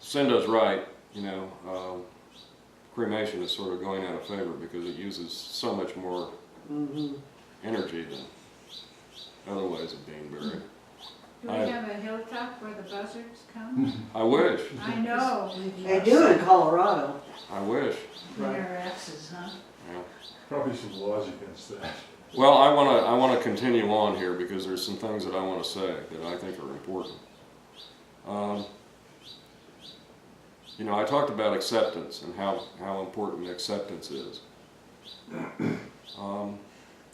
Zendo's right, cremation is sort of going out of favor because it uses so much more energy than other ways of being buried. Do we have a hilltop where the buzzards come? I wish. I know. They do in Colorado. I wish. Winter X's, huh? Yeah. Probably some laws against that. Well, I want to continue on here because there's some things that I want to say that I think are important. I talked about acceptance and how important acceptance is.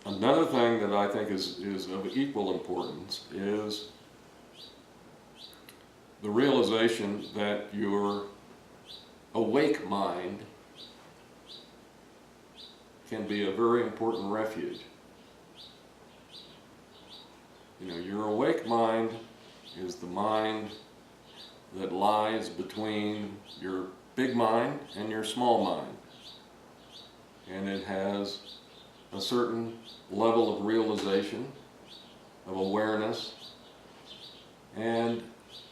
Another thing that I think is of equal importance is the realization that your awake mind can be a very important refuge. Your awake mind is the mind that lies between your big mind and your small mind. And it has a certain level of realization, of awareness, and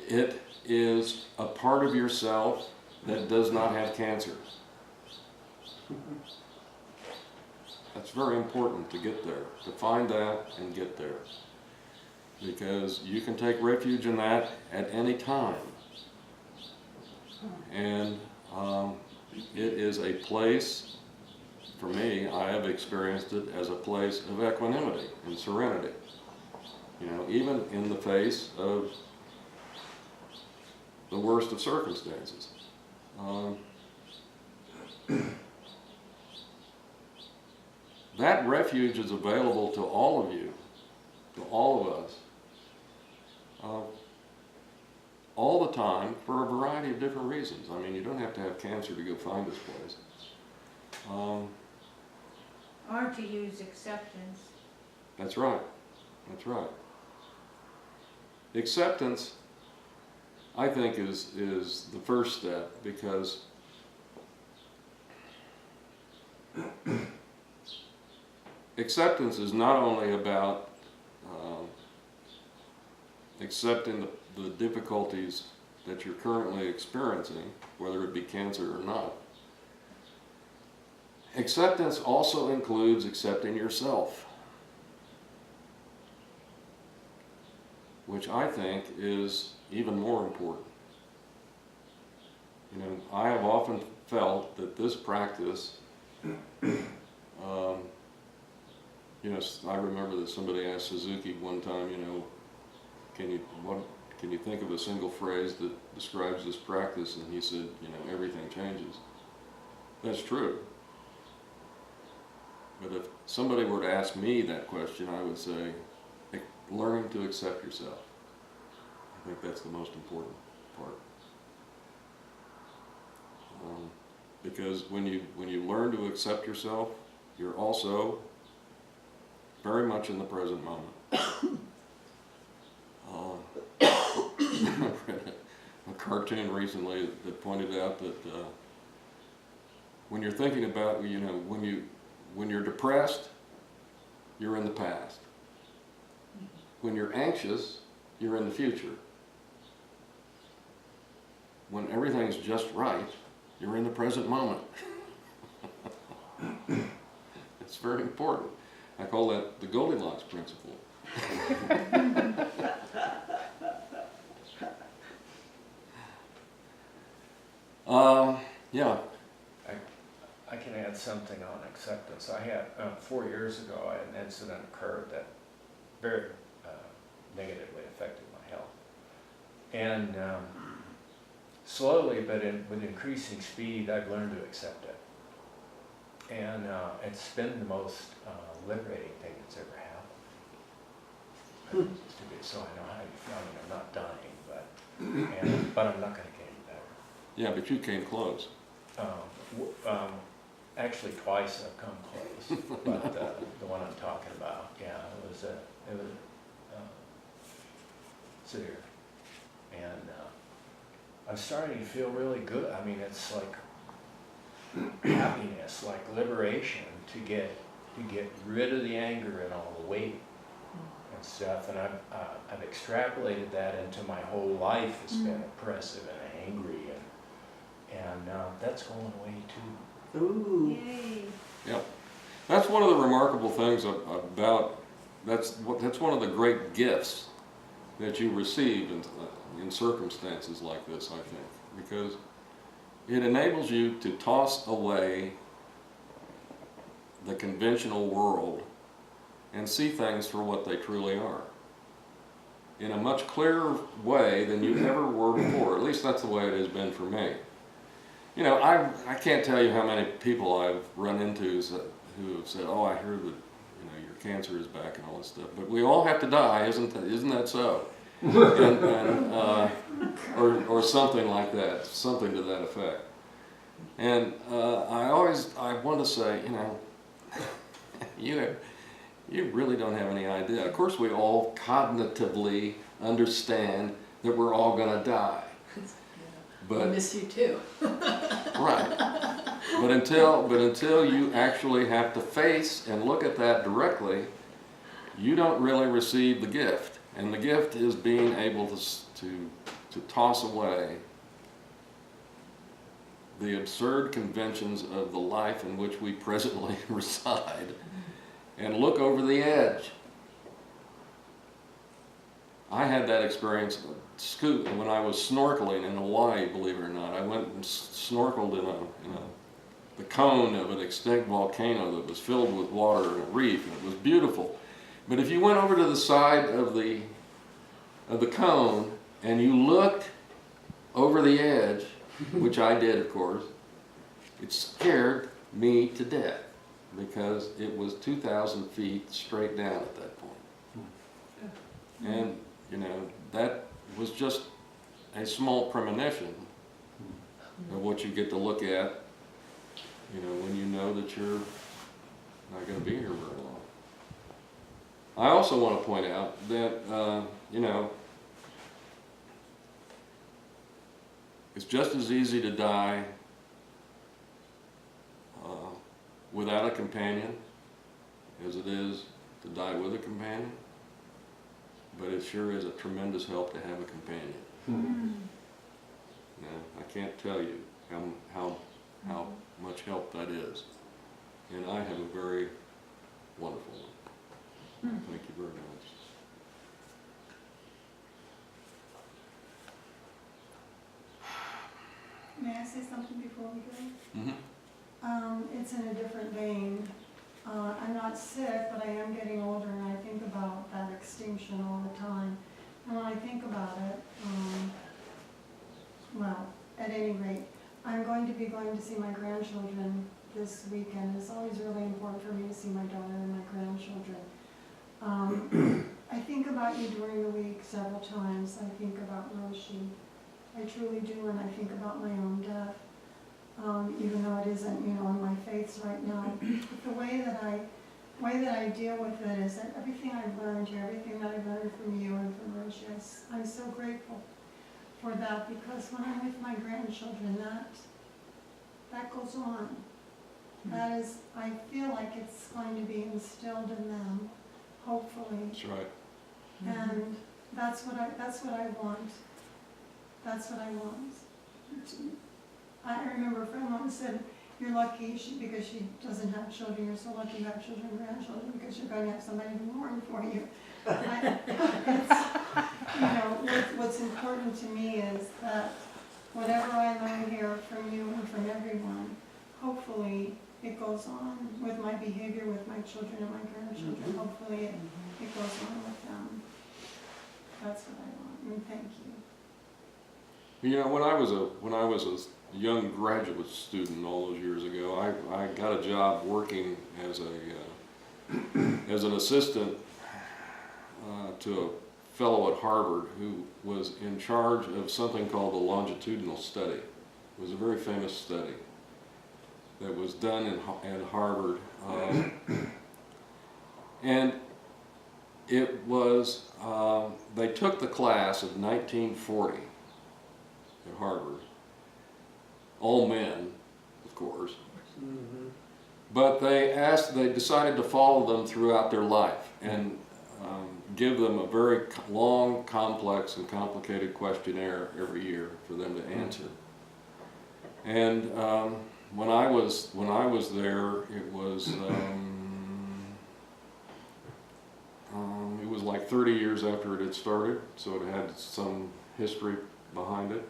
it is a part of yourself that does not have cancer. That's very important to get there, to find that and get there. Because you can take refuge in that at any time. And it is a place, for me, I have experienced it as a place of equanimity and serenity. Even in the face of the worst of circumstances. That refuge is available to all of you, to all of us, all the time for a variety of different reasons. I mean, you don't have to have cancer to go find this place. Or to use acceptance. That's right. That's right. Acceptance, I think, is the first step, because acceptance is not only about accepting the difficulties that you're currently experiencing, whether it be cancer or not. Acceptance also includes accepting yourself, which I think is even more important. I have often felt that this practice, I remember that somebody asked Suzuki one time, can you think of a single phrase that describes this practice? And he said, everything changes. That's true. But if somebody were to ask me that question, I would say, learning to accept yourself. I think that's the most important part. Because when you learn to accept yourself, you're also very much in the present moment. I read a cartoon recently that pointed out that when you're thinking about, when you're depressed, you're in the past. When you're anxious, you're in the future. When everything's just right, you're in the present moment. It's very important. I call that the Goldilocks principle. Yeah. I can add something on acceptance. I had 4 years ago, I had an incident occurred that very negatively affected my health, and slowly, but with increasing speed, I've learned to accept it, and it's been the most liberating thing that's ever happened. So I know how you feel. I mean, I'm not dying, but I'm not going to get any better. Yeah, but you came close. Actually, twice I've come close, but the one I'm talking about, yeah, it was severe, and I'm starting to feel really good. I mean, it's like happiness, like liberation, to get rid of the anger and all the weight and stuff, and I've extrapolated that into my whole life. It's been oppressive and angry, and that's going away too. Ooh. Yay. Yep. That's one of the remarkable things about, that's one of the great gifts that you receive in circumstances like this, I think, because it enables you to toss away the conventional world and see things for what they truly are in a much clearer way than you ever were before. At least that's the way it has been for me. You know, I can't tell you how many people I've run into who have said, "Oh, I hear that, you know, your cancer is back and all this stuff." But we all have to die, isn't that so? Or something like that, something to that effect. And I want to say, you know, you really don't have any idea. Of course, we all cognitively understand that we're all going to die. But I miss you too. right. But until you actually have to face and look at that directly, you don't really receive the gift. And the gift is being able to toss away the absurd conventions of the life in which we presently reside and look over the edge. I had that experience when I was snorkeling in Hawaii, believe it or not. I went and snorkeled in the cone of an extinct volcano that was filled with water and a reef, and it was beautiful. But if you went over to the side of the cone and you looked over the edge, which I did, of course, it scared me to death because it was 2,000 feet straight down at that point. And, you know, that was just a small premonition of what you get to look at, you know, when you know that you're not going to be here very long. I also want to point out that, you know, it's just as easy to die without a companion as it is to die with a companion, but it sure is a tremendous help to have a companion. Now, I can't tell you how much help that is, and I have a very wonderful one. Thank you very much. May I say something before we go? Mm-hmm. It's in a different vein. I'm not sick, but I am getting older, and I think about that extinction all the time. And when I think about it, well, at any rate, I'm going to see my grandchildren this weekend. It's always really important for me to see my daughter and my grandchildren. I think about you during the week several times. I think about Roshi. I truly do, and I think about my own death. Even though it isn't, you know, in my face right now. But the way that I deal with it is that everything I've learned here, everything that I've learned from you and from Roshi, I'm so grateful for that, because when I'm with my grandchildren, that goes on. That is, I feel like it's going to be instilled in them, hopefully. That's right. And that's what I want. That's what I want. I remember a friend once said, "You're lucky because she doesn't have children. You're so lucky you have children and grandchildren because you're going to have somebody to mourn for you." You know, what's important to me is that whatever I learn here from you and from everyone, hopefully it goes on with my behavior with my children and my grandchildren. Hopefully it goes on with them. That's what I want. And thank you. You know, when I was a young graduate student all those years ago, I got a job working as an assistant to a fellow at Harvard who was in charge of something called the longitudinal study. It was a very famous study that was done at Harvard, and it was they took the class of 1940 at Harvard, all men, of course, but they decided to follow them throughout their life and give them a very long, complex, and complicated questionnaire every year for them to answer. And when I was there, it was like 30 years after it had started, so it had some history behind it.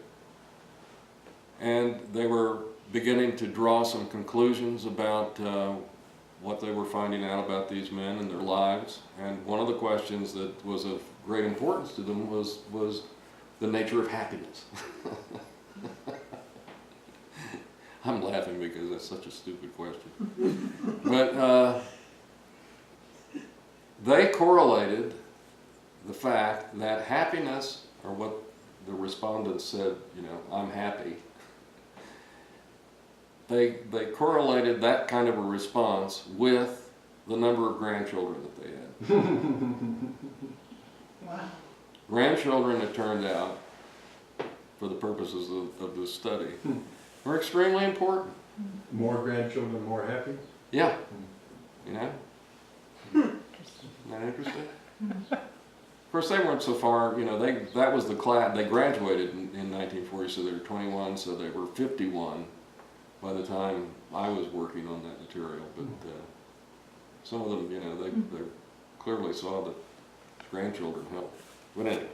And they were beginning to draw some conclusions about what they were finding out about these men and their lives. And one of the questions that was of great importance to them was the nature of happiness. I'm laughing because that's such a stupid question. But they correlated the fact that happiness, or what the respondents said, you know, I'm happy, they correlated that kind of a response with the number of grandchildren that they had. Wow. Grandchildren, it turned out, for the purposes of this study, were extremely important. More grandchildren, more happy? Yeah. You know? Isn't that interesting? Of course, they weren't so far, you know, that was the class, they graduated in 1940, so they were 21, so they were 51 by the time I was working on that material. But some of them, you know, they clearly saw that grandchildren helped. But anyway.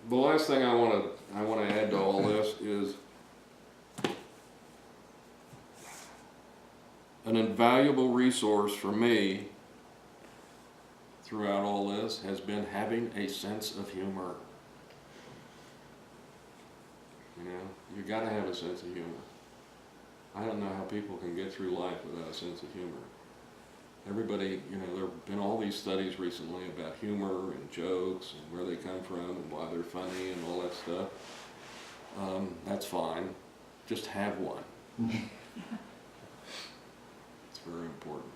The last thing I want to add to all this is an invaluable resource for me throughout all this has been having a sense of humor. You know, you got to have a sense of humor. I don't know how people can get through life without a sense of humor. Everybody, you know, there have been all these studies recently about humor and jokes and where they come from and why they're funny and all that stuff. That's fine. Just have one. It's very important.